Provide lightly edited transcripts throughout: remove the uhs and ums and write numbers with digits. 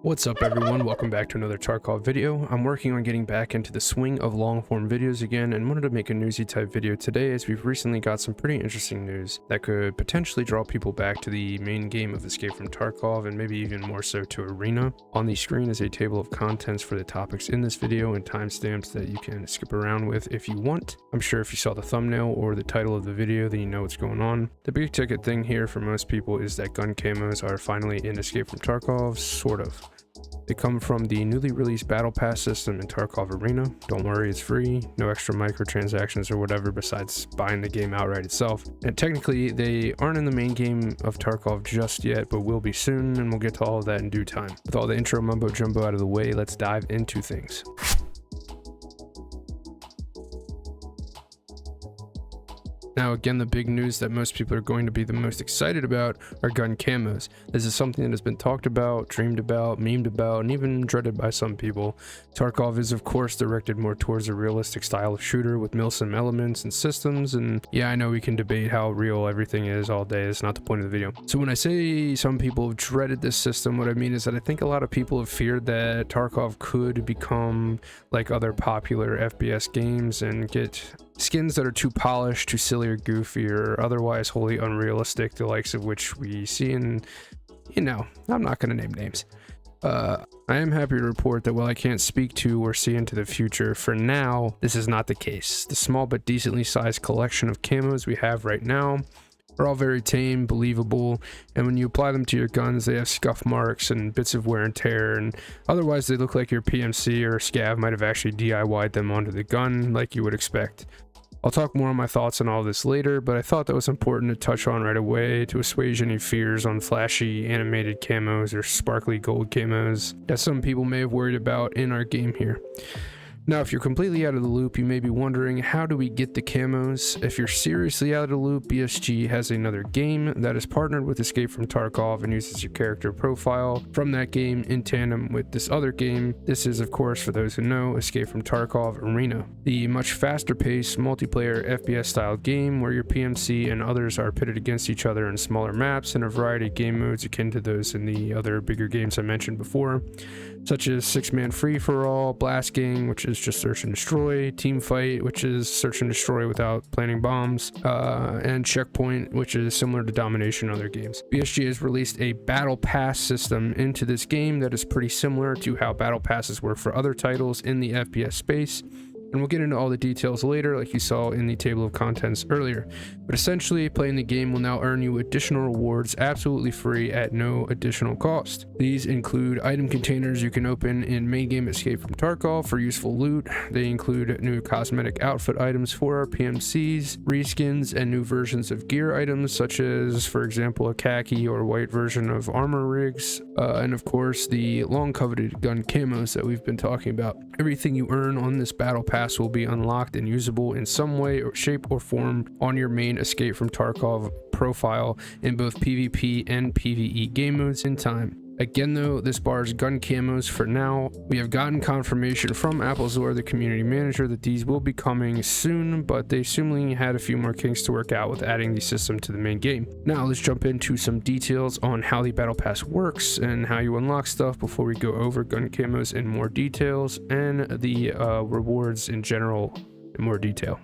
What's up everyone, welcome back to another Tarkov video. I'm working on getting back into the swing of long form videos again and wanted to make a newsy type video today as we've recently got some pretty interesting news that could potentially draw people back to the main game of Escape from Tarkov and maybe even more so to Arena. On the screen is a table of contents for the topics in this video and timestamps that you can skip around with if you want. I'm sure if you saw the thumbnail or the title of the video then you know what's going on. The big ticket thing here for most people is that gun camos are finally in Escape from Tarkov, sort of. They come from the newly released Battle Pass system in Tarkov Arena. Don't worry, it's free, no extra microtransactions or whatever besides buying the game outright itself. And technically, they aren't in the main game of Tarkov just yet, but will be soon, and we'll get to all of that in due time. With all the intro mumbo jumbo out of the way, let's dive into things. Now again, the big news that most people are going to be the most excited about are gun camos. This is something that has been talked about, dreamed about, memed about, and even dreaded by some people. Tarkov is of course directed more towards a realistic style of shooter with milsim elements and systems, and yeah, I know we can debate how real everything is all day. It's not the point of the video. So when I say some people have dreaded this system, what I mean is that I think a lot of people have feared that Tarkov could become like other popular FPS games and get skins that are too polished, too silly or goofy, or otherwise wholly unrealistic, the likes of which we see in, you know, I'm not going to name names. I am happy to report that while I can't speak to or see into the future, for now, this is not the case. The small but decently sized collection of camos we have right now are all very tame, believable, and when you apply them to your guns, they have scuff marks and bits of wear and tear, and otherwise they look like your PMC or Scav might have actually DIY'd them onto the gun like you would expect. I'll talk more on my thoughts on all this later, but I thought that was important to touch on right away to assuage any fears on flashy animated camos or sparkly gold camos that some people may have worried about in our game here. Now, if you're completely out of the loop, you may be wondering, how do we get the camos? If you're seriously out of the loop, BSG has another game that is partnered with Escape from Tarkov and uses your character profile from that game in tandem with this other game. This is, of course, for those who know, Escape from Tarkov Arena, the much faster paced multiplayer FPS style game where your PMC and others are pitted against each other in smaller maps and a variety of game modes akin to those in the other bigger games I mentioned before, such as 6-man free-for-all, Blast Gang, which is just search and destroy, Team Fight, which is search and destroy without planting bombs, and Checkpoint, which is similar to Domination in other games. BSG has released a Battle Pass system into this game that is pretty similar to how Battle Passes work for other titles in the FPS space, and we'll get into all the details later like you saw in the table of contents earlier. But essentially, playing the game will now earn you additional rewards absolutely free at no additional cost. These include item containers you can open in main game Escape from Tarkov for useful loot. They include new cosmetic outfit items for our PMCs, reskins, and new versions of gear items such as, for example, a khaki or white version of armor rigs, and of course the long coveted gun camos that we've been talking about. Everything you earn on this Battle Pass will be unlocked and usable in some way or shape or form on your main Escape from Tarkov profile in both PvP and PvE game modes in time. Again though, this bars gun camos for now. We have gotten confirmation from Applezor, the community manager, that these will be coming soon, but they assumingly had a few more kinks to work out with adding the system to the main game. Now let's jump into some details on how the Battle Pass works and how you unlock stuff before we go over gun camos in more details and the rewards in general in more detail.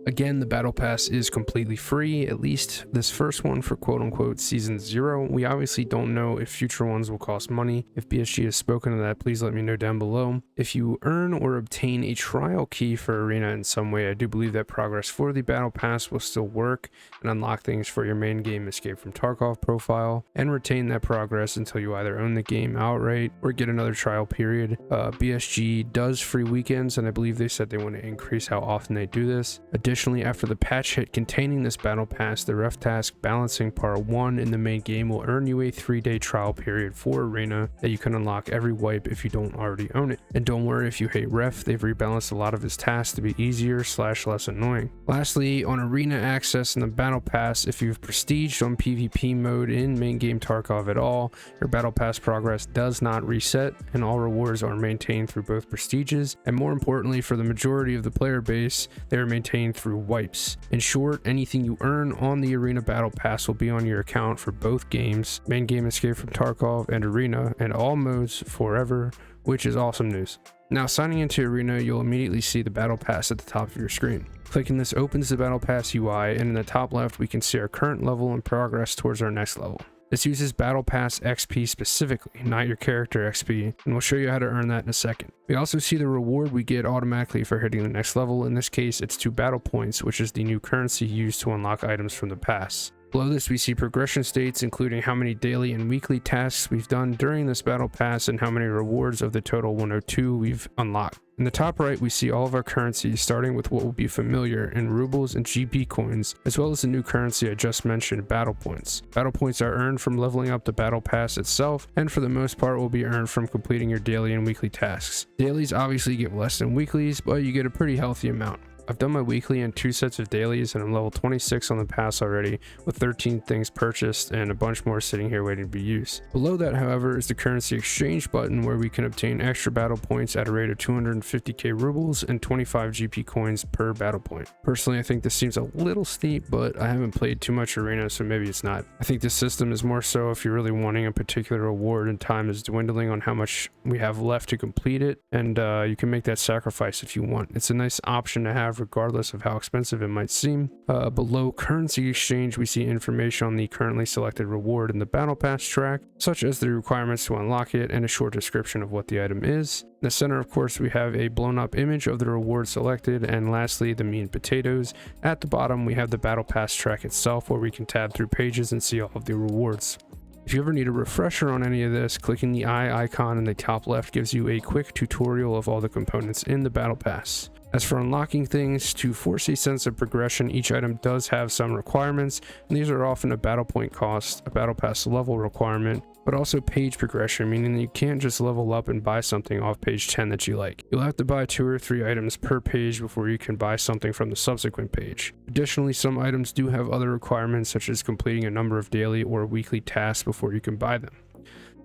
Again, the Battle Pass is completely free, at least this first one for quote-unquote Season 0. We obviously don't know if future ones will cost money. If BSG has spoken to that, please let me know down below. If you earn or obtain a trial key for Arena in some way, I do believe that progress for the Battle Pass will still work and unlock things for your main game Escape from Tarkov profile, and retain that progress until you either own the game outright or get another trial period. BSG does free weekends, and I believe they said they want to increase how often they do this. Additionally, after the patch hit containing this Battle Pass, the Ref Task Balancing Part 1 in the main game will earn you a 3-day trial period for Arena that you can unlock every wipe if you don't already own it. And don't worry if you hate Ref, they've rebalanced a lot of his tasks to be easier / less annoying. Lastly, on Arena access in the Battle Pass, if you've prestiged on PvP mode in main game Tarkov at all, your Battle Pass progress does not reset, and all rewards are maintained through both prestiges, and more importantly for the majority of the player base, they are maintained through wipes. In short, anything you earn on the Arena Battle Pass will be on your account for both games, main game Escape from Tarkov and Arena, and all modes forever, which is awesome news. Now, signing into Arena, you'll immediately see the Battle Pass at the top of your screen. Clicking this opens the Battle Pass UI, and in the top left we can see our current level and progress towards our next level. This uses Battle Pass XP specifically, not your character XP, and we'll show you how to earn that in a second. We also see the reward we get automatically for hitting the next level. In this case, it's 2 battle points, which is the new currency used to unlock items from the pass. Below this, we see progression states, including how many daily and weekly tasks we've done during this battle pass and how many rewards of the total 102 we've unlocked. In the top right, we see all of our currencies, starting with what will be familiar in rubles and GP coins, as well as the new currency I just mentioned, battle points. Battle points are earned from leveling up the battle pass itself, and for the most part will be earned from completing your daily and weekly tasks. Dailies obviously give less than weeklies, but you get a pretty healthy amount. I've done my weekly and 2 sets of dailies, and I'm level 26 on the pass already, with 13 things purchased and a bunch more sitting here waiting to be used. Below that, however, is the currency exchange button, where we can obtain extra battle points at a rate of 250k rubles and 25 GP coins per battle point. Personally, I think this seems a little steep, but I haven't played too much Arena, so maybe it's not. I think this system is more so if you're really wanting a particular reward and time is dwindling on how much we have left to complete it, and you can make that sacrifice if you want. It's a nice option to have regardless of how expensive it might seem. Below currency exchange, we see information on the currently selected reward in the Battle Pass track, such as the requirements to unlock it and a short description of what the item is. In the center, of course, we have a blown up image of the reward selected, and lastly, the meat and potatoes. At the bottom, we have the Battle Pass track itself, where we can tab through pages and see all of the rewards. If you ever need a refresher on any of this, clicking the eye icon in the top left gives you a quick tutorial of all the components in the Battle Pass. As for unlocking things, to force a sense of progression, each item does have some requirements, and these are often a battle point cost, a Battle Pass level requirement, but also page progression, meaning that you can't just level up and buy something off page 10 that you like. You'll have to buy 2 or 3 items per page before you can buy something from the subsequent page. Additionally, some items do have other requirements, such as completing a number of daily or weekly tasks before you can buy them.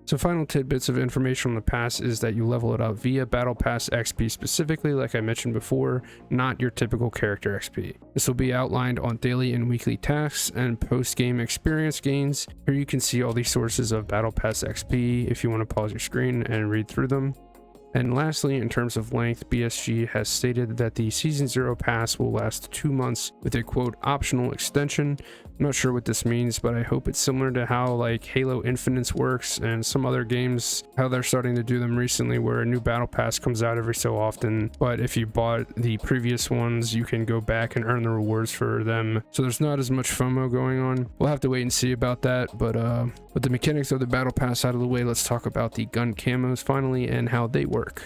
So final tidbits of information on the pass is that you level it up via Battle Pass XP specifically, like I mentioned before, not your typical character XP. This will be outlined on daily and weekly tasks and post-game experience gains. Here you can see all these sources of Battle Pass XP if you want to pause your screen and read through them. And lastly, in terms of length, BSG has stated that the Season 0 pass will last 2 months with a quote optional extension. I'm not sure what this means, but I hope it's similar to how like Halo Infinite works and some other games, how they're starting to do them recently, where a new battle pass comes out every so often, but if you bought the previous ones, you can go back and earn the rewards for them, so there's not as much FOMO going on. We'll have to wait and see about that, but with the mechanics of the battle pass out of the way, let's talk about the gun camos finally and how they work.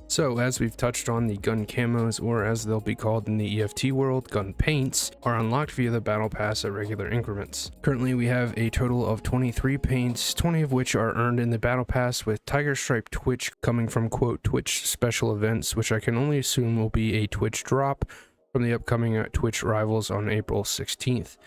So, as we've touched on, the gun camos, or as they'll be called in the EFT world, gun paints, are unlocked via the battle pass at regular increments. Currently, we have a total of 23 paints, 20 of which are earned in the battle pass, with Tiger Stripe Twitch coming from quote Twitch special events, which I can only assume will be a Twitch drop from the upcoming Twitch Rivals on April 16th.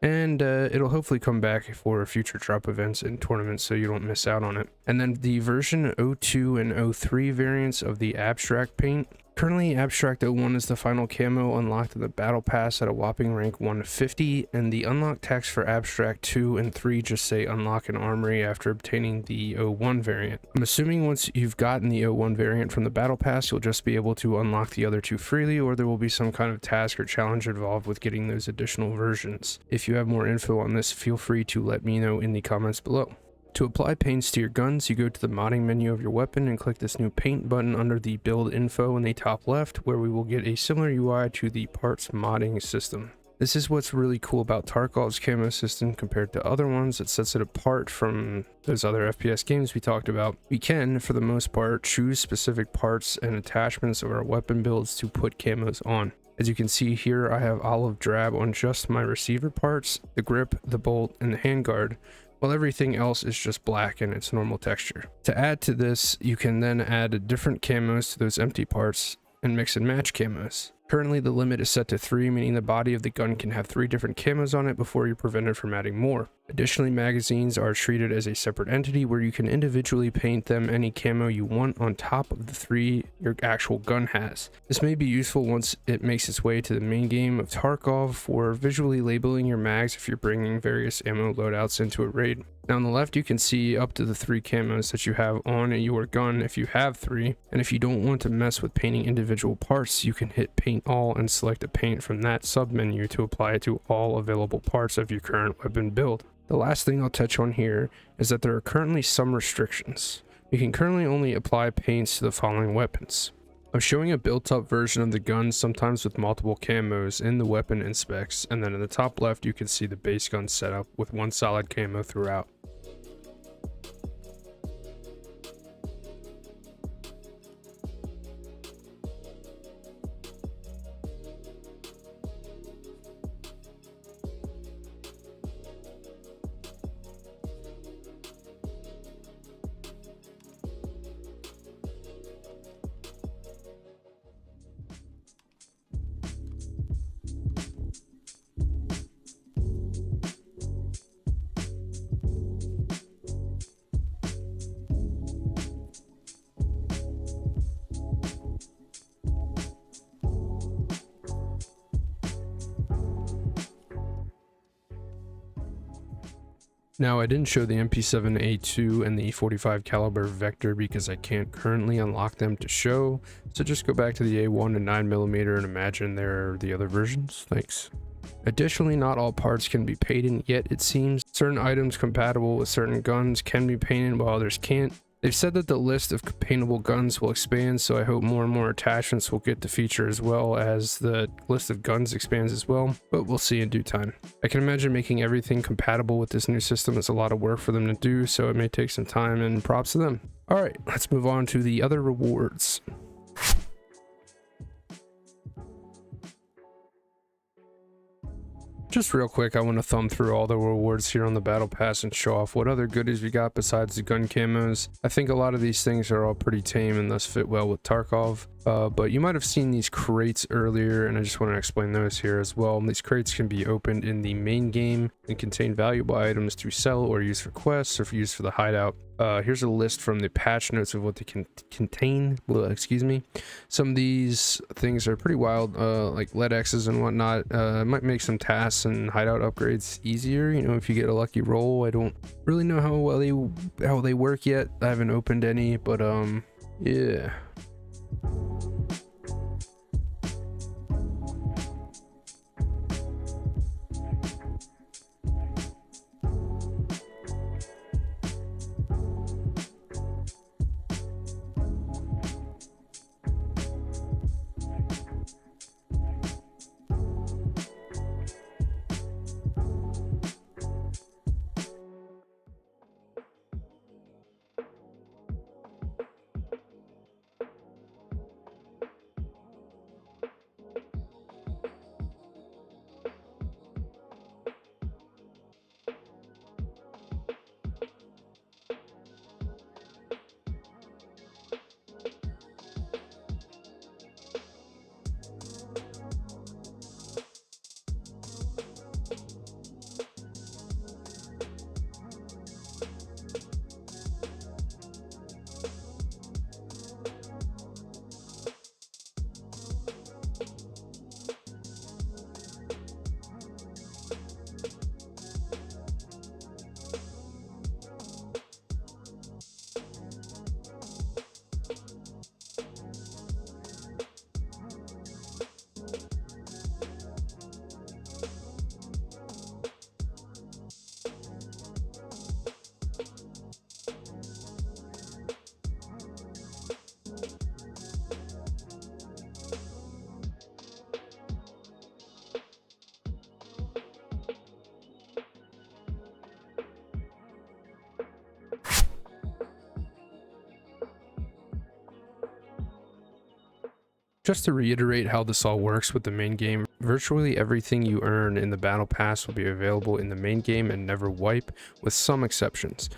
And it'll hopefully come back for future drop events and tournaments, so you don't miss out on it. And then the version 02 and 03 variants of the abstract paint. Currently, Abstract 01 is the final camo unlocked in the Battle Pass at a whopping rank 150, and the unlock text for Abstract 2 and 3 just say unlock an armory after obtaining the 01 variant. I'm assuming once you've gotten the 01 variant from the Battle Pass, you'll just be able to unlock the other 2 freely, or there will be some kind of task or challenge involved with getting those additional versions. If you have more info on this, feel free to let me know in the comments below. To apply paints to your guns, you go to the modding menu of your weapon and click this new paint button under the build info in the top left, where we will get a similar UI to the parts modding system. This is what's really cool about Tarkov's camo system compared to other ones that sets it apart from those other FPS games we talked about. We can, for the most part, choose specific parts and attachments of our weapon builds to put camos on. As you can see here, I have olive drab on just my receiver parts, the grip, the bolt, and the handguard, while everything else is just black in its normal texture. To add to this, you can then add different camos to those empty parts and mix and match camos. Currently, the limit is set to 3, meaning the body of the gun can have 3 different camos on it before you're prevented from adding more. Additionally, magazines are treated as a separate entity where you can individually paint them any camo you want on top of the 3 your actual gun has. This may be useful once it makes its way to the main game of Tarkov for visually labeling your mags if you're bringing various ammo loadouts into a raid. Now on the left you can see up to the 3 camos that you have on your gun if you have 3, and if you don't want to mess with painting individual parts, you can hit paint all and select a paint from that submenu to apply it to all available parts of your current weapon build. The last thing I'll touch on here is that there are currently some restrictions. You can currently only apply paints to the following weapons. I'm showing a built-up version of the gun, sometimes with multiple camos in the weapon and specs, and then in the top left you can see the base gun setup with one solid camo throughout. Now I didn't show the MP7A2 and the 45 caliber Vector because I can't currently unlock them to show, so just go back to the A1 and 9mm and imagine they're the other versions. Thanks. Additionally, not all parts can be painted yet, it seems. Certain items compatible with certain guns can be painted while others can't. They've said that the list of paintable guns will expand, so I hope more and more attachments will get the feature as well as the list of guns expands as well, but we'll see in due time. I can imagine making everything compatible with this new system is a lot of work for them to do, so it may take some time, and props to them. Alright, let's move on to the other rewards. Just real quick, I want to thumb through all the rewards here on the Battle Pass and show off what other goodies we got besides the gun camos. I think a lot of these things are all pretty tame and thus fit well with Tarkov. But you might have seen these crates earlier, and I just want to explain those here as well. These crates can be opened in the main game and contain valuable items to sell or use for quests or for use for the hideout. Here's a list from the patch notes of what they can contain. Excuse me. Some of these things are pretty wild, like lead X's and whatnot. It might make some tasks and hideout upgrades easier, you know, if you get a lucky roll. I don't really know how they work yet. I haven't opened any, but yeah. Just to reiterate how this all works with the main game, virtually everything you earn in the Battle Pass will be available in the main game and never wipe, with some exceptions.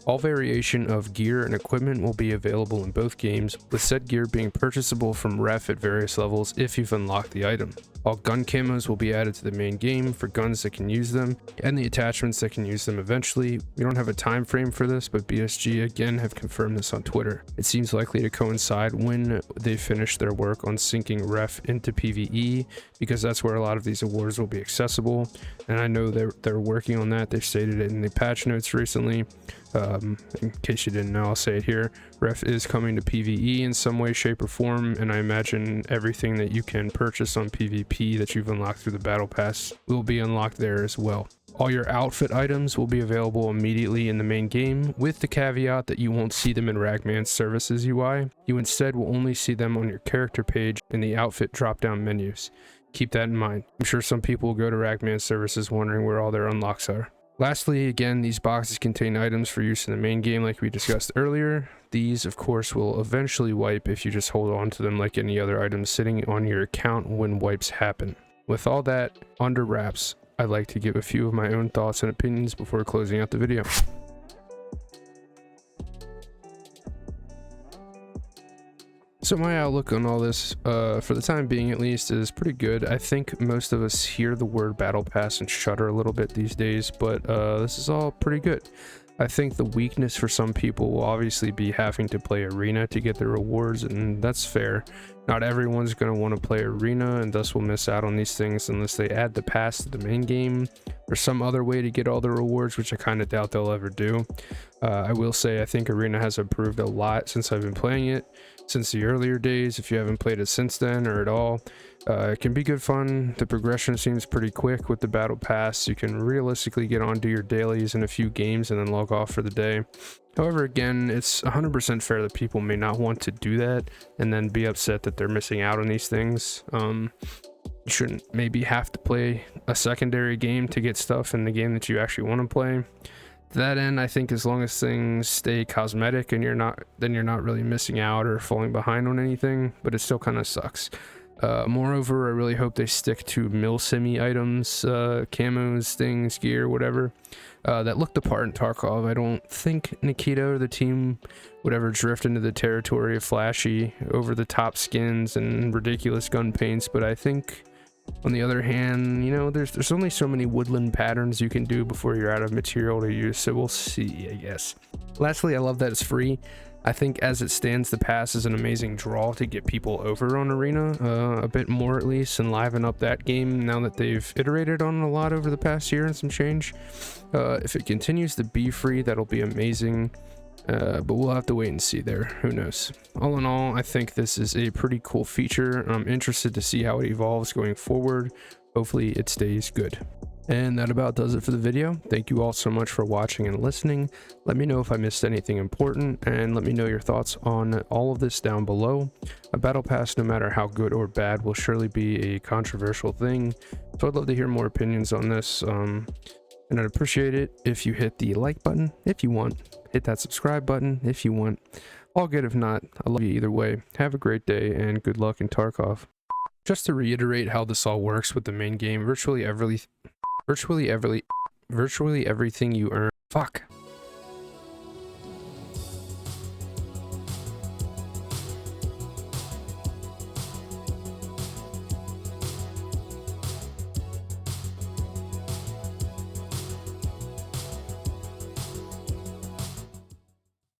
All variation of gear and equipment will be available in both games, with said gear being purchasable from ref at various levels if you've unlocked the item. All gun camos will be added to the main game for guns that can use them, and the attachments that can use them eventually. We don't have a time frame for this, but BSG again have confirmed this on Twitter. It seems likely to coincide when they finish their work on syncing ref into PvE, because that's where a lot of these awards will be accessible, and I know they're working on that. They've stated it in the patch notes recently. In case you didn't know, I'll say it here. Ref is coming to PvE in some way, shape, or form, and I imagine everything that you can purchase on PvP that you've unlocked through the Battle Pass will be unlocked there as well. All your outfit items will be available immediately in the main game, with the caveat that you won't see them in Ragman's Services UI. You instead will only see them on your character page in the outfit drop-down menus. Keep that in mind. I'm sure some people will go to Ragman's Services wondering where all their unlocks are. Lastly, again, these boxes contain items for use in the main game like we discussed earlier. These, of course, will eventually wipe if you just hold on to them like any other items sitting on your account when wipes happen. With all that under wraps, I'd like to give a few of my own thoughts and opinions before closing out the video. So my outlook on all this, for the time being at least, is pretty good. I think most of us hear the word Battle Pass and shudder a little bit these days, but this is all pretty good. I think the weakness for some people will obviously be having to play Arena to get the rewards, and that's fair. Not everyone's going to want to play Arena, and thus will miss out on these things unless they add the pass to the main game or some other way to get all the rewards, which I kind of doubt they'll ever do. I will say I think Arena has improved a lot since I've been playing it, since the earlier days. If you haven't played it since then or at all, it can be good fun. The progression seems pretty quick with the Battle Pass. You can realistically get on, do your dailies in a few games, and then log off for the day. However, again, it's 100% fair that people may not want to do that and then be upset that they're missing out on these things. You shouldn't maybe have to play a secondary game to get stuff in the game that you actually want to play. To that end, I think as long as things stay cosmetic and then you're not really missing out or falling behind on anything, but it still kind of sucks. Moreover, I really hope they stick to mil-simi items, camos, things, gear, whatever, that looked the part in Tarkov. I don't think Nikita or the team would ever drift into the territory of flashy, over-the-top skins and ridiculous gun paints, but I think, on the other hand, you know, there's only so many woodland patterns you can do before you're out of material to use, so we'll see, I guess. Lastly, I love that it's free. I think as it stands, the pass is an amazing draw to get people over on Arena, a bit more at least, and liven up that game now that they've iterated on it a lot over the past year and some change. If it continues to be free, that'll be amazing, but we'll have to wait and see there. Who knows? All in all, I think this is a pretty cool feature. I'm interested to see how it evolves going forward. Hopefully it stays good. And that about does it for the video. Thank you all so much for watching and listening. Let me know if I missed anything important, and let me know your thoughts on all of this down below. A battle pass, no matter how good or bad, will surely be a controversial thing, so I'd love to hear more opinions on this, and I'd appreciate it if you hit the like button if you want, hit that subscribe button if you want. All good if not. I love you either way. Have a great day and good luck in Tarkov. Just to reiterate how this all works with the main game, virtually everything you earn. Fuck.